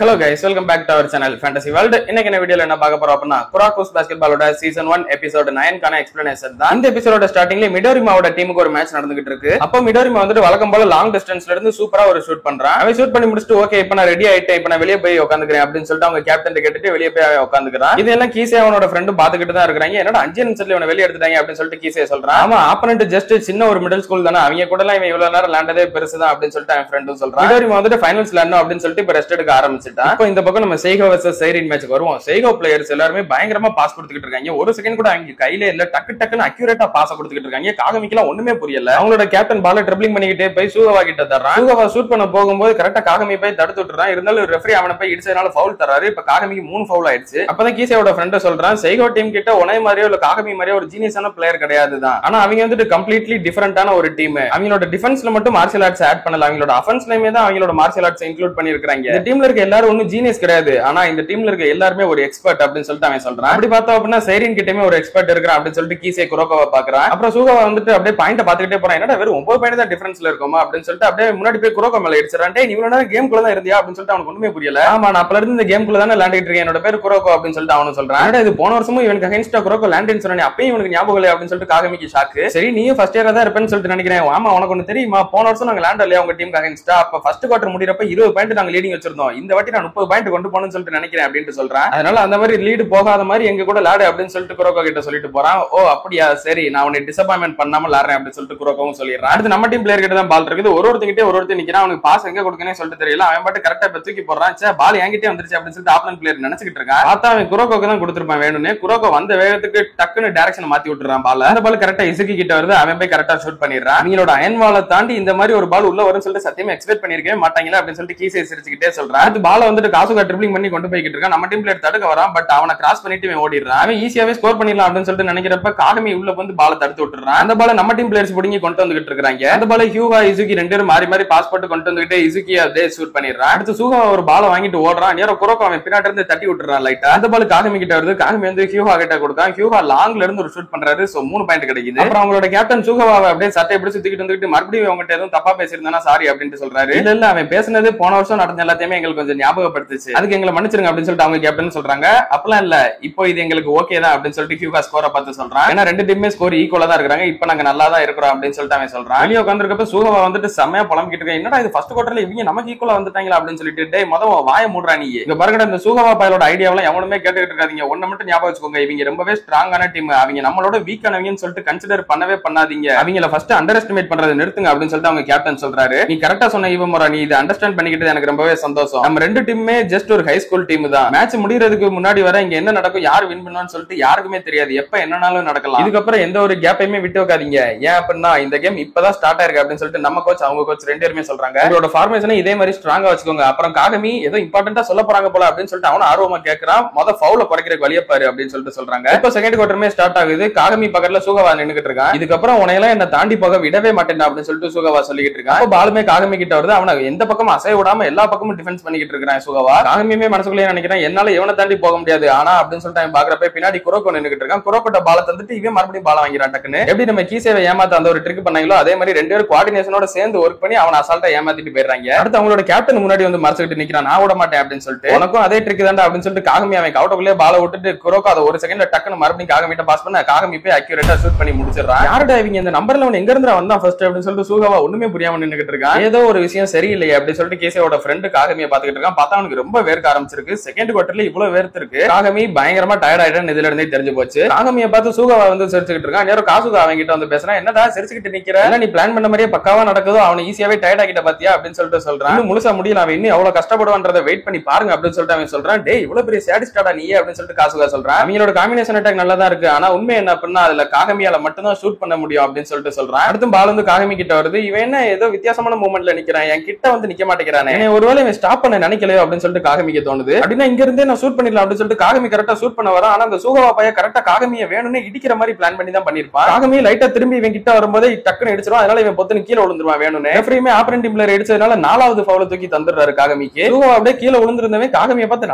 Hello guys, welcome back to our channel Fantasy World. இன்னைக்கு இந்த வீடியோல என்ன பார்க்க போறோம் அப்படினா குராகோஸ் பாஸ்கெட்பாலோட சீசன் 1 எபிசோட் 9 கான எக்ஸ்பிளனேஷன் தான். இந்த எபிசோடோட ஸ்டார்டிங்ல மிடோரிமாவோட டீமுக்கு ஒரு மேட்ச் நடந்துகிட்டு இருக்கு. அப்ப மிடோரிமா வந்துட்டு வழக்கம் போல லாங் டிஸ்டன்ஸ்ல இருந்து சூப்பரா ஒரு ஷூட் பண்றான். அவன் ஷூட் பண்ணி முடிச்சிட்டு ஓகே இப்போ நான் ரெடி ஆயிட்டேன், இப்போ நான் வெளிய போய் உட்கார்ந்துக்கிறேன் அப்படின்னு சொல்லிட்டு அவங்க கேப்டன் கேட்டுட்டு வெளிய போய் உட்கார்ந்துக்கிறான். இதெல்லாம் கீசே அவனோட ஃப்ரெண்ட் பாத்துக்கிட்டு தான் இருக்காங்க. என்னடா 5 நிமிஷத்துல இவனை வெளிய எடுத்துட்டாங்க அப்படின்னு சொல்லிட்டு கீசே சொல்றான். ஆமா, ஆப்போனன்ட் ஜஸ்ட் சின்ன ஒரு மிடில் ஸ்கூல் தானே, அவங்க கூட எல்லாம் இவன் இவ்வளவு நேரம் விளையாண்டதே பெருசுதான் அப்படின்னு சொல்லிட்டு அவன் ஃப்ரெண்டும் சொல்றான். மிடோரிமா வந்துட்டு ஃபைனல்ஸ் விளையாடணும் அப்படின்னு சொல்லிட்டு இப்ப ரெஸ்ட் எடுக்க ஆரம்பிச்சிட்டான். இப்போ இந்த பக்கம் நம்ம சேகோ வெர்சஸ் சைரின் மேட்ச்க்கு வருவோம். சேகோ பிளேயர்ஸ் எல்லாரும் பயங்கரமா பாஸ் கொடுத்துக்கிட்டு இருக்காங்க. ஒரு செகண்ட் கூட அவங்க கையில இல்ல, டக்கு டக்குன்னு அக்யூரேட்டா பாஸ் கொடுத்துக்கிட்டு இருக்காங்க. காகமிக்கெல்லாம் ஒண்ணுமே புரியல. அவங்களோட கேப்டன் பால ட்ரிபிளிங் பண்ணிக்கிட்டே போய் சூகவா கிட்ட தர்றான். சூகவா ஷூட் பண்ண போகும்போது கரெக்டா காகமி போய் தடுத்து விட்டுறான். இருந்தாலும் ரெஃபரி அவனை போய் இடிச்சதுனால ஃபவுல் தராரு. இப்ப காகமிக்கு 3 ஃபவுல் ஆயிடுச்சு. அப்பதான் கீசேவோட ஃப்ரெண்ட் சொல்றான், சேகோ டீம் கிட்ட உனே மாதிரியோ இல்ல காகமி மாதிரியோ ஒரு ஜீனியஸான பிளேயர் கிடையாதுதான். ஆனா அவங்க வந்துட்டு கம்ப்ளீட்லி டிஃபரெண்டான ஒரு டீம். அவங்களோட டிஃபென்ஸ்ல மட்டும் மார்ஷியல் ஆர்ட்ஸ் ஆட் பண்ணல, அவங்களோட அஃபென்ஸ்லயுமே தான் அவங்களோட மார்ஷியல் ஆர்ட்ஸ் இன்க்ளூட் பண்ணிருக்காங்க. இந்த டீம்ல இருக்க எல்லாரும் ஒன்னும் ஜீனியஸ் கிடையாது, ஆனா இந்த டீம்ல இருக்க எல்லாருமே ஒரு எக்ஸ்பர்ட் அப்படின்னு சொல்லிட்டு அவன் சொல்றான். அப்படி பார்த்தோம் அப்படின்னா சைரின் கிட்டமே ஒரு எக்ஸ்பர்ட் இருக்கிறான் அப்படின்னு சொல்லிட்டு கீசே குரோகோவை பாக்குறான். அப்புறம் சூகவா வந்துட்டு அப்படியே பாயிண்ட் பாத்துக்கிட்டே போறான். என்னடா வெறும் 9 பாயிண்ட் தான் டிஃபரன்ஸ்ல இருக்குமா அப்படின்னு சொல்லிட்டு அப்படியே முன்னாடி போய் குரோகோ மேல இடிச்சிடறான். டேய், நீ இவ்வளவு நேரம் கேம் குள்ள தான் இருந்தியா அப்படின்னு சொல்லிட்டு அவனுக்கு ஒண்ணுமே புரியல. ஆமா, நான் அப்பல இருந்து இந்த கேம் குள்ள தானே விளையாடிட்டு இருக்கேன், என்னோட பேர் குரோகோ அப்படின்னு சொல்லிட்டு அவனும் சொல்றான். இது போன வருஷமும் இவனுக்கு அகைன்ஸ்டா குரோகோ லேண்டின்னு சொன்னேன், அப்பயும் இவனுக்கு ஞாபகம் இல்லை அப்படின்னு சொல்லிட்டு காகமிக்கு ஷாக்கு. சரி, நீயும் ஃபர்ஸ்ட் இயரா தான் இருப்பேன்னு சொல்லிட்டு நினைக்கிறேன். ஆமா, உனக்கு ஒண்ணு தெரியுமா, போன வருஷம் நாங்க லேண்ட் இல்லையா உங்க டீமுக்கு அகைன்ஸ்டா, அப்ப ஃபர்ஸ்ட் குவார்டர் முடியறப்ப 20 பாயிண்ட் நாங்க லீடிங் வச்சிருந்தோம். இந்த வாட்டி நான் 30 பாயிண்ட் கொண்டு போகணும்னு சொல்லிட்டு நினைக்கிறேன் அப்படின்னு சொல்றேன். அதனால அந்த மாதிரி லீடு போகாத மாதிரி எங்க கூட லாடு அப்படின்னு சொல்லிட்டு குரோகோ கிட்ட சொல்லிட்டு போறான். ஓ அப்படியா, சரி, நான் உன்னை டிசப்பாயின்மெண்ட் பண்ணாம லாடுறேன் அப்படின்னு சொல்லிட்டு குரோகோவும் சொல்லிடுறான். அடுத்து நம்ம டீம் பிளேயர் கிட்ட தான் பால் இருக்குது. ஒருத்தங்கிட்டே ஒருத்தர் நிக்கிறான். அவனுக்கு பாஸ் எங்க கொடுக்கனே சொல்லிட்டு தெரியல. அவன் பாட்டு கரெக்டா தூக்கி போடுறான். சே, பால் என்கிட்டே வந்துருச்சு அப்படின்னு சொல்லிட்டு ஆப்போனன்ட் பிளேயர் நினைச்சிட்டு இருக்கான். பார்த்தா அவன் குரோகோக்கு தான் கொடுத்திருப்பான் வேணும்னு. குரோகோ வந்த வேகத்துக்கு டக்குன்னு டைரக்ஷன் மாத்தி விட்டுறான் பால். அந்த பால் கரெக்டா இசுகி கிட்ட வருது. அவன் போய் கரெக்டா ஷூட் பண்ணிடுறான். அவங்களோட அயன் வாலை தாண்டி இந்த மாதிரி ஒரு பால் உள்ள வரும்னு சொல்லிட்டு சத்தியமா எக்ஸ்பெக்ட் பண்ணிருக்கவே மாட்டாங்களா அப்படின்னு சொல்லிட்டு கீசே சிரிச்சுக்கிட்டே சொல்றான். அது பால வந்துட்டு காசுகா ட்ரிபிளிங் பண்ணி கொண்டு போய்கிட்டு இருக்கான். நம்ம டீம் பிளேயர் தடுக்க வரான். பட் அவனை கிராஸ் பண்ணிட்டு ஓடிடுறான். அவன் ஈஸியாவே ஸ்கோர் பண்ணிடலாம் அப்படின்னு சொல்லிட்டு நினைக்கிறப்ப காகமி உள்ள வந்து பால தடுத்து விட்டுறான். அந்த பால நம்ம டீம் பிளேயர்ஸ் புடிங்கி கொண்டு வந்துகிட்டு இருக்காங்க. அந்த பால ஹியூகா இசுகி ரெண்டு பேரும் மாறி மாறி பாஸ் போட்டு கொண்டு வந்துகிட்டு இசுகி அதே ஷூட் பண்ணிடுறான். அடுத்து சூகா ஒரு பால வாங்கிட்டு ஓடுறான். நேரா குரோகோ அவன் பின்னாடி இருந்து தட்டி விட்டுறான் லைட்டா. அந்த பால் காகமி கிட்ட வருது. காகமி வந்து ஹியூகா கிட்ட கொடுத்தான். ஹியூகா லாங்ல இருந்து ஒரு ஷூட் பண்றாரு. சோ 3 பாயிண்ட் கிடைக்குது. அப்புறம் அவங்களோட கேப்டன் சூகாவை அப்படியே சட்டை பிடிச்சு தூக்கிட்டு வந்துட்டு மறுபடியும் அவங்ககிட்ட எதுவும் தப்பா பேசியிருந்தானா சாரி அப்படின்னு சொல்றாரு. இல்ல அவன் பேசினது போன வருஷம் நடந்த எல்லாத்தையுமே எங்களுக்கு கொஞ்சம் ஞாபகப்படுத்துச்சு, அதுக்கு எங்களை மன்னிச்சிருங்க அப்படின்னு சொல்லிட்டு அவங்க கேப்டன் சொல்றாங்க. அப்பெல்லாம் இல்ல, இப்போ இது எங்களுக்கு ஓகே தான் அப்படின்னு சொல்லிட்டு ஹியூகா ஸ்கோரை பார்த்து சொல்றான். ஏன்னா 2 டீமே ஸ்கோர் ஈக்குவலா தான் இருக்காங்க, இப்போ நாங்க நல்லா தான் இருக்கிறோம் அப்படின்னு சொல்லிட்டு அவன் சொல்றான். வெளியே உட்காந்துருக்கப்ப சூகவா வந்துட்டு செம்மையா புலம்பிக்கிட்டு இருக்கான். என்னடா இது ஃபர்ஸ்ட் குவார்டர்ல இவங்க நமக்கு ஈக்குவலா வந்துட்டாங்களா அப்படின்னு சொல்லிட்டு, டேய் மொதல் வாய மூடுறா நீ. இங்க பாருங்க, இந்த சூகவா பாயலோட ஐடியாவெல்லாம் எவனுமே கேட்டுக்கிட்டு இருக்காதீங்க. ஒண்ணு மட்டும் ஞாபகம் வச்சுக்கோங்க, இவங்க ரொம்பவே ஸ்ட்ராங்கான டீம். அவங்க நம்மளோட வீக்கானவங்கன்னு சொல்லிட்டு கன்சிடர் பண்ணவே பண்ணாதீங்க. அவங்கள ஃபர்ஸ்ட் அண்டர் எஸ்டிமேட் பண்றதை நிறுத்துங்க அப்படின்னு சொல்லிட்டு அவங்க கேப்டன் சொல்றாரு. நீ கரெக்டா சொன்ன இவமுறை, நீ இதை அண்டர்ஸ்டாண்ட் பண்ணிக்கிட்டு எனக்கு ரொம்பவே சந்தோஷம். நம்ம 2 டீமுமே ஜஸ்ட் ஒரு ஹை ஸ்கூல் டீம் தான். மேட்ச் முடியறதுக்கு முன்னாடி வர இங்க என்ன நடக்கும், யார் வின் பண்ணுவான்னு சொல்லிட்டு யாருக்குமே தெரியாது. எப்ப என்னனாலும் நடக்கலாம். இதுக்கப்புறம் எந்த ஒரு கேப்பையுமே விட்டு வைக்காதீங்க. ஏன் அப்படின்னா இந்த கேம் இப்பதான் ஸ்டார்ட் ஆயிருக்கு அப்படின்னு சொல்லிட்டு நம்ம கோச் அவங்க கோச் 2 பேருமே சொல்றாங்க. உங்களோட ஃபார்மேஷனை இதே மாதிரி ஸ்ட்ராங்கா வச்சுக்கோங்க. அப்புறம் காகமி ஏதோ இம்பார்ட்டன்டா சொல்ல போறாங்க போல அப்படின்னு சொல்லிட்டு அவன ஆர்வமா கேட்கறான். மொத ஃபவுல குறைக்கிறதுக்கு வழிய பாரு அப்படின்னு சொல்லிட்டு சொல்றாங்க. இப்போ செகண்ட் குவார்டருமே ஸ்டார்ட் ஆகுது. காகமி பக்கத்துல சூகவா நின்னுகிட்டு இருக்கான். இதுக்கப்புறம் உனையெல்லாம் என்ன தாண்டி போக விடவே மாட்டேன் அப்படின்னு சொல்லிட்டு சூகவா சொல்லிட்டு இருக்கான். அப்போ பாலுமே காகமி கிட்ட வருது. அவன எந்த பக்கமும் அசைய விடாம எல்லா பக்கமும் டிஃபென்ஸ் பண்ணிக்கிட்டு இருக்கான் சூகவா. காகமியுமே மனசுக்குள்ளே நினைக்கிறேன், என்னால இவனை தாண்டி போக முடியாது ஆனா அப்படின்னு சொல்லிட்டு அவன் பாக்குறப்ப பின்னாடி குரோகோ நின்னுகிட்டு இருக்கான். குரோகோட்ட பால தந்துட்டு இவன் மறுபடியும் பால வாங்கிறான் டக்குன்னு. எப்படி நம்ம கீசேவை ஏமாத்த அந்த ஒரு ட்ரிக் பண்ணாங்களோ அதே மாதிரி 2 பேரும் கோஆர்டினேஷனோட சேர்ந்து ஒர்க் பண்ணி அவன் அசால்ட்டா ஏமாத்திட்டு போயிடுறாங்க. அடுத்து அவங்களோட கேப்டன் முன்னாடி வந்து மறைச்சிட்டு நிக்கிறான். நான் விட மாட்டேன் அப்படின்னு சொல்லிட்டு, உனக்கும் அதே ட்ரிக் தான்டா அப்படின்னு சொல்லிட்டு காகமி அவன் கவுட்டக்குள்ளே பால விட்டுட்டு குரோகோ அதை ஒரு செகண்ட்ல டக்குன்னு மறுபடியும் காகமிட்ட பாஸ் பண்ண காகமி போய் அக்யூரேட்டா ஷூட் பண்ணி முடிச்சிடறான். யாருடா இவங்க இந்த நம்பர்ல அவன் எங்க இருந்து வந்தான் ஃபர்ஸ்ட் அப்படின்னு சொல்லிட்டு சூகவா ஒண்ணுமே புரியாம நின்னுகிட்டு இருக்கான். ஏதோ ஒரு விஷயம் சரியில்லையே அப்படின்னு சொல்லிட்டு கீசேவோட ஃப்ரெண்ட் காகமியை பாத்துக்கிட்டு இருக்கான். பார்த்தா அவனுக்கு ரொம்ப வேர்க்க ஆரம்பிச்சிருக்கு. செகண்ட் குவார்டர்ல இவ்வளவு வேர்த்து இருக்கு. காகமி பயங்கரமா டயர்ட் ஆயிட்டான்னு இதுல இருந்தே தெரிஞ்சு போச்சு. காகமியை பார்த்து சூகவா வந்து சிரிச்சுக்கிட்டு இருக்கான். நேரம் காசுகா அவங்க கிட்ட வந்து பேசுறான். என்னடா சிரிச்சுக்கிட்டு நிக்கிற, நீ பிளான் பண்ண மாதிரியே பக்காவா நடக்குதோ, அவனை ஈஸியாவே டயர்ட் ஆகிட்ட பாத்தியா அப்படின்னு சொல்லிட்டு சொல்றான். இன்னும் முழுசா முடியல, அவன் இன்னும் எவ்வளவு கஷ்டப்படுவான்றதை வெயிட் பண்ணி பாருங்க அப்படின்னு சொல்லிட்டு அவன் சொல்றான். டேய் இவ்வளவு பெரிய சாடிஸ்டாடா நீ அப்படின்னு சொல்லிட்டு காசுகா சொல்றான். அவங்களோட காம்பினேஷன் அட்டாக் நல்லா தான் இருக்கு, ஆனா உண்மை என்ன அப்படின்னா அதுல காகமியால மட்டும் தான் ஷூட் பண்ண முடியும் அப்படின்னு சொல்லிட்டு சொல்றான். அடுத்து பால் வந்து காகமி கிட்ட வருது. இவன் என்ன ஏதோ வித்தியாசமான மூவ்மெண்ட்ல நிக்கிறான், என் கிட்ட வந்து நிக்க மாட்டேங்கிறானே, ஒருவேளை இவன் ஸ்டாப் பண்ண நினைக்கலையோ அப்படின்னு சொல்லிட்டு காகமிக்கு தோணுது. அப்படின்னா இங்க இருந்தே நான் ஷூட் பண்ணிடலாம் அப்படின்னு சொல்லிட்டு காகமி கரெக்டா ஷூட் பண்ண வரான். ஆனா அந்த சூகவா பையன் கரெக்டா காகமியை வேணும்னு இடிக்கிற மாதிரி பிளான் பண்ணி தான் பண்ணிருப்பான். காகமி லைட்டா திரும்பி இவன் கிட்ட வரும்போது டக்குன்னு இடிச்சிருவான். அதனால இவன் பொத்துன்னு கீழே விழுந்துருவான் வேணும்னு. ரெஃபரியுமே ஆப்போனன்ட் டீம் பிளேயர் இடிச்சதுனால 4வது ஃபவுல தூக்கி தந்துடுறாரு காகமிக்கு. சூகவா அப்படியே கீழே விழுந்திருந்தவன் காகமியை பார்த்து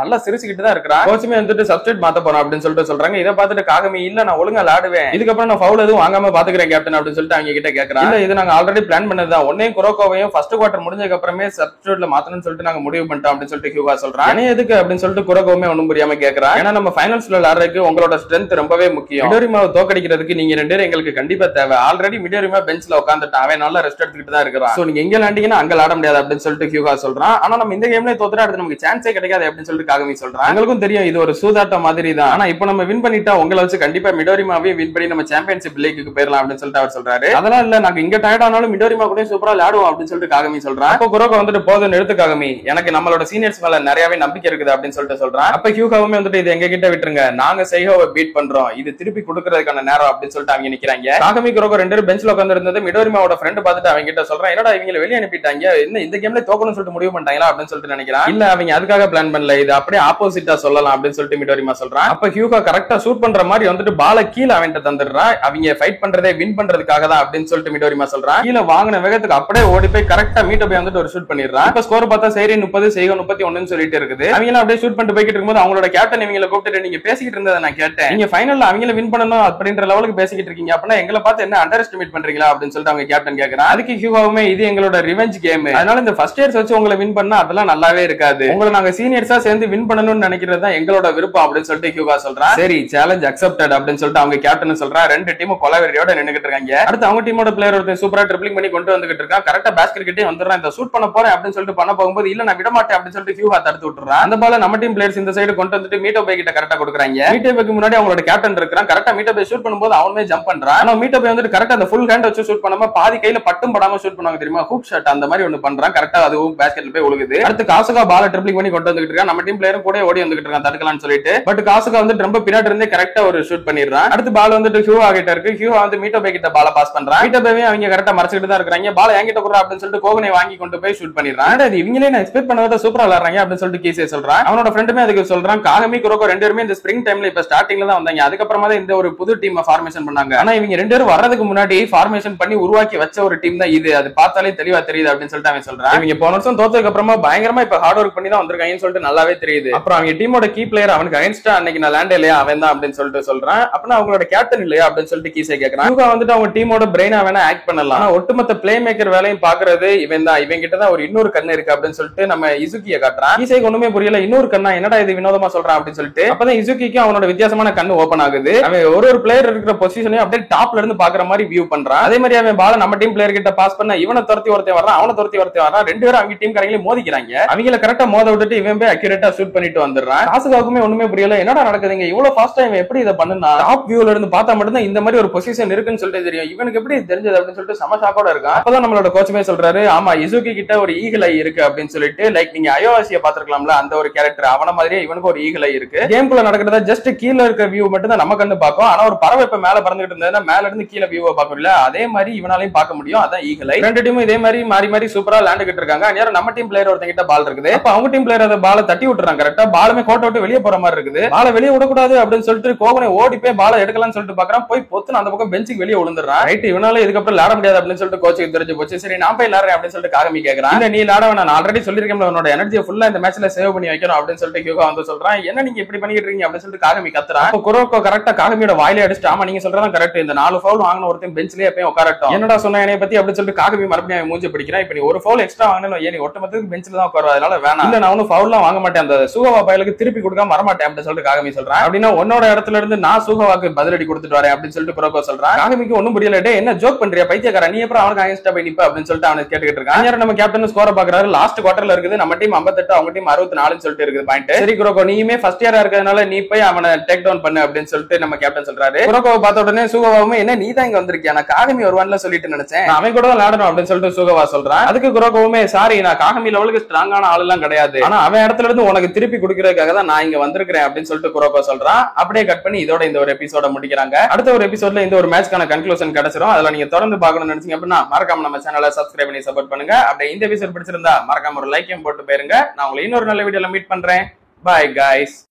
நல்லா சிரிச்சுக்கிட்டு தான் இருக்கிறான். கோச்சுமே வந்துட்டு சப்ஸ்டிட் மாத்த போறோம் அப்படின்னு சொல்லிட்டு சொல்றாங்க. இதை பார்த்துட்டு காகமி இல்ல நான் ஒழுங்கா விளையாடுவேன், இதுக்கப்புறம் நான் ஃபவுல் எதுவும் வாங்காம பாத்துக்கிறேன் கேப்டன் அப்படின்னு சொல்லிட்டு அவங்க கிட்ட கேட்கறான். இல்ல இது நாங்க ஆல்ரெடி பிளான் பண்ணதுதான், ஒன்னையும் குரோகோவையும் ஃபர்ஸ்ட் குவார்டர் முடிஞ்சதுக்கு அப்புறமே சப்ஸ்டிட்யூட்ல மாத்தணும்னு சொல்லிட்டு நாங்க முடிவு பண்ணிட்டோம் அப்படின்னு சொல்லிட்டு ஹியூகா சொல்றான். என்ன எதுக்கு அப்படின்னு சொல்லிட்டு குரோகோவுமே ஒண்ணும் புரியாம கேக்குறான். ஏன்னா நம்ம ஃபைனல்ஸ்ல விளையாடுறதுக்கு உங்களோட ஸ்ட்ரென்த் ரொம்பவே முக்கியம். மிடோரிமாவை தோக்கடிக்கிறதுக்கு நீங்க 2 பேரும் எங்களுக்கு கண்டிப்பா தேவை. ஆல்ரெடி மிடோரிமா பெஞ்ச்ல உட்காந்துட்டான், அவன் நல்லா ரெஸ்ட் எடுத்துக்கிட்டு தான் இருக்கிறான். சோ நீங்க எங்க விளையாண்டீங்கன்னா அங்க விளையாட முடியாது அப்படின்னு சொல்லிட்டு ஹியூகா சொல்றான். ஆனா நம்ம இந்த கேம்ல தோத்துட்டா அடுத்து நமக்கு சான்ஸே கிடைக்காது அப்படின்னு சொல்லிட்டு காகமி சொல்றான். எங்களுக்கும் தெரியும் இது ஒரு சூதாட்ட மாதிரி தான். ஆனா இப்போ நம்ம வின் பண்ணிட்டா உங்களை வச்சு கண்டிப்பா மிடோரிமாவே வின் பண்ணி நம்ம சாம்பியன்ஷிப் லீக்குக்கு போயிடலாம் அப்படின்னு சொல்லிட்டு அவர் சொல்றாரு. அதெல்லாம் இல்ல, நாங்க இங்க டயர்ட் ஆனாலும் மிடோரிமா கூட சூப்பரா விளையாடுவோம் அப்படின்னு சொல்லிட்டு காகமி சொல்றான். அப்போ குரோகோ வந்துட்டு போதும் நிறுத்து காகமி, எனக்கு நம்மளோட சீனியர்ஸ் மேல நிறையவே நம்பிக்கை இருக்குது அப்படின்னு சொல்லிட்டு சொல்றான். அப்ப ஹியூகாவுமே வந்துட்டு இது எங்க கிட்ட விட்டுருங்க, நாங்க சைஹோவை பீட் பண்றோம், இது திருப்பி கொடுக்கறதுக்கான நேரம் அப்படின்னு சொல்லிட்டு அவங்க நிக்கிறாங்க. காகமி குரோகோ 2 பேரும் பெஞ்ச்ல உட்கார்ந்து இருந்தது மிடோரிமாவோட ஃப்ரெண்ட் பார்த்துட்டு அவங்க கிட்ட சொல்றான், என்னடா இவங்களை வெளியே அனுப்பிட்டாங்க, என்ன இந்த கேம்ல தோக்கணும்னு சொல்லிட்டு முடிவு பண்ணிட்டாங்களா அப்படின்னு சொல்லிட்டு நினைக்கிறான். இல்ல அவங்க அதுக்காக பிளான் பண்ணல, இது அப்படியே ஆப்போசிட்டா சொல்லலாம் அப்படின்னு சொல்லிட்டு மிடோரிமா சொல்றான். அப்ப ஹியூகா கரெக்டா ஷூட் பண்ற மாதிரி வந்துட்டு பால கீழே அவன்கிட்ட தந்துடுறான். அவங்க ஃபைட் பண்றதே வின் பண்றதுக்காக தான் அப்படின்னு சொல்லிட்டு மிடோரிமா சொல்றான். கீழே வாங்கின வேகத்துக்கு அப்படியே ஓடி போய் கரெக்டா மீட்ட போய் வந்துட்டு ஒரு ஷூட் பண்ணிடுறான். இப்ப ஸ்கோர் பார்த்தா சைரி 30 செய்கோ 31 சொல்லிட்டு இருக்குது. அவங்க அப்படியே ஷூட் பண்ணிட்டு போய்கிட்டு இருக்கும்போது அவங்களோட கேப்டன் இவங்களை கூப்பிட்டு நீங்க பேசிக்கிட்டு இருந்ததை நான் கேட்டேன், நீங்க ஃபைனல்ல அவங்கள வின் பண்ணணும் அப்படின்ற லெவலுக்கு பேசிக்கிட்டு இருக்கீங்க, அப்படின்னா எங்களை பார்த்து என்ன அண்டர் எஸ்டிமேட் பண்றீங்களா அப்படின்னு சொல்லிட்டு அவங்க கேப்டன் கேக்குறான். அதுக்கு ஹியூகாவுமே இது எங்களோட ரிவெஞ்ச் கேம், அதனால இந்த ஃபர்ஸ்ட் இயர்ஸ் வச்சு உங்களை வின் பண்ணா அதெல்லாம் நல்லாவே இருக்காது, உங்களை நாங்க சீனியர்ஸா சேர்ந்து வின் பண்ணணும்னு நினைக்கிறது தான் எங்களோட விருப்பம் அப்படின்னு சொல்லிட்டு ஹியூகா சொல்றான். சரி சேலஞ்ச் அக்செப்டட் அப்படின்னு சொல்லிட்டு அவங்க கேப்டன் சொல்றான். 2 டீமும் கொலவெறியோட நின்னுகிட்டு இருக்காங்க. அடுத்து அவங்க டீமோட பிளேயர் ஒருத்தன் சூப்பரா ட்ரிப்ளிங் பண்ணி கொண்டு வந்துகிட்டு இருக்கான். கரெக்டா பாஸ்கெட் கிட்டே வந்துடுறான். இந்த ஷூட் பண்ண போறேன் அப்படின்னு சொல்லிட்டு பண்ண போகும்போது இல்ல நான் விட மாட்டேன் அப்படின்னு சொல்லிட்டு ஹியூகா தடுத்து விட்டுறான். அந்த பால நம்ம டீம் பிளேயர்ஸ் இந்த சைடு கொண்டு வந்துட்டு மீட்டோ பை கிட்ட கரெக்டா கொடுக்குறாங்க. மீட்டோ பைக்கு முன்னாடி அவங்களோட கேப்டன் இருக்கான். கரெக்டா மீட்டோ பை ஷூட் பண்ணும்போது அவனே ஜம்ப் பண்றான். ஆனா மீட்டோ பை வந்துட்டு கரெக்டா அந்த ஃபுல் ஹேண்ட் வச்சு ஷூட் பண்ணாம பாதி கையில பட்டும் படாம ஷூட் பண்ணுவாங்க தெரியுமா, ஹூக் ஷாட் அந்த மாதிரி ஒன்னு பண்றான். கரெக்டா அதுவும் பாஸ்கெட்ல போய் விழுகுது. அடுத்து காசுகா பால ட்ரிப்ளிங் பண்ணி கொண்டு வந்துட்டு இருக்கான். நம்ம டீம் பிளேயரும் கூட ஓடி வந்துட்டு இருக்கான் தடுக்கலாம்னு சொல்லிட்டு. பட் காசுகா வந்து ரொம்ப பின்னாடி இருந்தே கரெக்டா ஒரு ஷூட் பண்ணிடுறான். அடுத்து பால் வந்துட்டு ஹியூகா கிட்ட இருக்கு. ஹியூகா வந்து மீட்டோ பை கிட்ட பால பாஸ் பண்றான். மீட்டோ பைவே அவங்க கரெக்டா மறைச்சிட்டு தான் இருக்காங்க. பால என்கிட்ட குடுறா அப்படின்னு சொல்லிட்டு கோகனை வாங்கி கொண்டு போய் ஷூட் பண்ணிடுறான். இவங்களே நான் எக்ஸ்பெக்ட் பண்ணத சூப்பரா விளையாடுறாங்க அப்படின்னு சொல்லிட்டு கீசே சொல்றான். அவனோட ஃப்ரெண்டுமே அதுக்கு சொல்றான். காகமி குரோகோ 2 பேருமே இந்த ஸ்பிரிங் டைம்ல இப்ப ஸ்டார்டிங்ல தான் வந்தாங்க. அதுக்கப்புறமா தான் இந்த ஒரு புது டீம் ஃபார்மேஷன் பண்ணாங்க. ஆனா இவங்க 2 பேரும் வர்றதுக்கு முன்னாடி ஃபார்மேஷன் பண்ணி உருவாக்கி வச்ச ஒரு டீம் தான் இது, அது பார்த்தாலே தெளிவா தெரியுது அப்படின்னு சொல்லிட்டு அவன் சொல்றான். இவங்க போன வருஷம் தோத்ததுக்கு அப்புறமா பயங்கரமா இப்ப ஹார்ட் ஒர்க் பண்ணி தான் வந்திருக்காங்கன்னு சொல்லிட்டு நல்லாவே தெரியுது. அப்புறம் அவங்க டீமோட கீ பிளேயர் அவனுக்கு அகைன்ஸ்டா அன்னைக்கு நான் லேண்ட் இல்லையா அவன் தான் அப்படின்னு சொல்லிட்டு சொல்றான். அப்படின்னா அவங்களோட கேப்டன் இல்லையா அப்படின்னு சொல்லிட்டு கீசே கேக்குறான். ஹியூகா வந்துட்டு அவங்க டீமோட பிரெயினா வேணா ஆக்ட் பண்ணலாம், ஆனா ஒட்டுமொத்த பிளே மேக்கர் வேலையும் பாக்குறது இவன் தான், இவன் கிட்ட தான் ஒரு இன்னொரு கண்ணு இருக்கு அப்படின்னு சொல்லிட்டு நம்ம இசுகியை காட்டுறான். கீசேக்கு ஒண்ணுமே புரியல, இன்னொரு கண்ணா என்னடா இது வினோதமா சொல்றான் அப்படின்னு சொல்லிட்டு. அப்பதான் இசுகிக்கு அவனோட வித்தியாசமான கண்ணு ஓபன் ஆகுது. அவன் ஒரு பிளேயர் இருக்கிற பொசிஷனையும் அப்படியே டாப்ல இருந்து பாக்குற மாதிரி வியூ பண்றான். அதே மாதிரி அவன் பால நம்ம டீம் பிளேயர் கிட்ட பாஸ் பண்ண இவனை துரத்தி ஒருத்தன் வர்றான், அவனை துரத்தி ஒருத்தன் வர்றான். 2 பேரும் அவங்க டீம் காரங்களே மோதிக்கிறாங்க. அவங்கள கரெக்டா மோத விட்டுட்டு இவன் போய் அக்யூரேட்டா ஷூட் பண்ணிட்டு வந்துடுறான். காசுகாவுக்குமே ஒண்ணுமே புரியல, என்னடா நடக்குதுங்க, இவ்வளவு ஃபாஸ்டா இவன் எப்படி இதை பண்ணுனா, டாப் வியூல இருந்து பார்த்தா மட்டும் தான் இந்த மாதிரி ஒரு பொசிஷன் இருக்குன்னு சொல்லிட்டு தெரியும், இவனுக்கு எப்படி தெரிஞ்சது அப்படின்னு சொல்லிட்டு சம ஷாக்கோட இருக்கான். அப்பதான் நம்மளோட கோச்சுமே சொல்றாரு, ஆமா இசுகி கிட்ட ஒரு ஈகிள் ஐ இருக்கு அப்படின்னு சொல்லிட்டு. லைக் நீங்க அயோவாசியை பாத்துருக்கலாம்ல, அந்த ஒரு கேரக்டர் அவன மாதிரியே இவனுக்கு ஒரு ஈகிள் ஐ இருக்கு. கேம்குள்ள நடக்கிறதா ஜஸ்ட் கீழ இருக்க வியூ மட்டும் தான் நம்ம கண்ணு பார்க்கும். ஆனா ஒரு பறவை இப்ப மேல பறந்துட்டு இருந்ததுன்னா மேல இருந்து கீழே வியூவை பார்க்கல, அதே மாதிரி இவனாலையும் பார்க்க முடியும். அதான் ஈகிள் ஐ. 2 டீமும் இதே மாதிரி மாறி மாறி சூப்பரா விளையாண்டுகிட்டு இருக்காங்க. நேரம் நம்ம டீம் பிளேயர் ஒருத்தங்கிட்ட பால் இருக்குது. அப்ப அவங்க டீம் பிளேயர் அந்த பாலை தட்டி விட்டுறாங்க. கரெக்டா பாலுமே கோட்டை விட்டு வெளியே போற மாதிரி இருக்குது. பாலை வெளியே விடக்கூடாது அப்படின்னு சொல்லிட்டு கோகனை ஓடி போய் பாலை எடுக்கலாம்னு சொல்லிட்டு பாக்குறான். போய் பொத்துன்னு அந்த பக்கம் பெஞ்சுக்கு வெளியே விழுந்துறான். ரைட் இவனால இதுக்கப்புறம் விளையாட முடியாது அப்படின்னு சொல்லிட்டு கோச்சுக்கு தெரிஞ்சு போச்சு. சரி நான் போய் விளையாடுறேன் அப்படின்னு சொல்லிட்டு காகமி கேக்குறான். இல்ல நீ விளையாட வேணாம், நான் ஆல்ரெடி சொல்லிருக்கேன் உன்னோட எனர்ஜியை ஃபுல்லா இந்த மேட்ச்ல சேவ் பண்ணி வைக்கணும் அப்படின்னு சொல்லிட்டு ஹியூகா வந்து சொல்றான். என்ன நீங்க இப்படி பண்ணிட்டு இருக்கீங்க அப்படின்னு சொல்லிட்டு காகமி கத்துறான். அப்ப குரோகோ கரெக்டா காகமியோட வாயில அடிச்சுட்டு, ஆமா நீங்க சொல்றதான் கரெக்ட், இந்த 4 ஃபவுல் வாங்கின ஒருத்தன் பெஞ்ச்லயே எப்பயும் உட்காரட்டும், என்னடா சொன்ன என்னைய பத்தி அப்படின்னு சொல்லிட்டு காகமி மறுபடியும் மூஞ்சி பிடிக்கிறான். இப்ப நீ ஒரு ஃபவுல் எக்ஸ்ட்ரா வாங்கணும், ஏன் ஒட்டுமொத்தத்துக்கு பெஞ்ச்ல தான் உட்காரு, அதனால வேணாம். இல்ல நான் ஒன்னும் ஃபவுல்லாம் வாங்க மாட்டேன், அந்த சூகவா பயலுக்கு திருப்பி கொடுக்காம வரமாட்டேன் அப்படின்னு சொல்லிட்டு காகமி சொல்றான். அப்படின்னா உன்னோட இடத்துல இருந்து நான் சூகவாக்கு பதிலடி கொடுத்துட்டு வரேன் அப்படின்னு சொல்லிட்டு குரோகோ சொல்றான். காகமிக்கு ஒன்னும் புரியல, என்ன ஜோக் பண்றியா பைத்தியக்காரன், நீ அப்புறம் அவனுக்கு அகைன்ஸ்டா போய் நிப்ப அப்படின்னு சொல்லிட்டு அவனுக்கு கேட்டுக்கிட்டு இருக்கான். நம்ம கேப்டன் ஸ்கோரை பாக்குறாரு. லாஸ்ட் குவார்டர்ல இருக்குது நம்ம டீம் 58, அவங்க டீம் 64 சொல்லிட்டு இருக்குது பாயிண்ட். சரி குரோகோ நீயுமே ஃபர்ஸ்ட் இயரா இருக்கிறதுனால நீ போய் அவனை டேக் டவுன் பண்ணு அப்படின்னு சொல்லிட்டு நம்ம கேப்டன் சொல்றாரு. குரோகோவை பார்த்த உடனே சூகவாவுமே என்ன நீ தான் இங்க வந்திருக்கியா, நான் காகமி வருவான்ல சொல்லிட்டு நினைச்சேன், அவன் கூட விளையாடணும் அப்படின்னு சொல்லிட்டு சூகவா சொல்றான். அதுக்கு குரோகோவுமே சாரி நான் காகமி லெவலுக்கு ஸ்ட்ராங்கான ஆள் எல்லாம் கிடையாது, ஆனா அவன் இடத்துல இருந்து உனக்கு திருப்பி கொடுக்கறதுக்காக தான் நான் இங்க வந்திருக்கிறேன் அப்படின்னு சொல்லிட்டு குரோகோ சொல்றான். அப்படியே கட் பண்ணி இதோட இந்த ஒரு எபிசோட முடிக்கிறாங்க. அடுத்த ஒரு எபிசோட்ல இந்த ஒரு மேட்ச்க்கான கன்க்ளூஷன் கிடைச்சிரும். அதுல நீங்க தொடர்ந்து பார்க்கணும்னு நினைச்சீங்க அப்படின்னா மறக்காம நம்ம சேனலை சப்ஸ்கிரைப் பண்ணி சப்போர்ட் பண்ணுங்க. அப்படியே இந்த எபிசோட் பிடிச்சிருந்தா மறக்காம ஒரு லைக்கையும் போட்டு போயிருங்க. நான் உங்களை இன்னொரு நல்ல வீடியோல மீட் பண்றேன். Bye guys.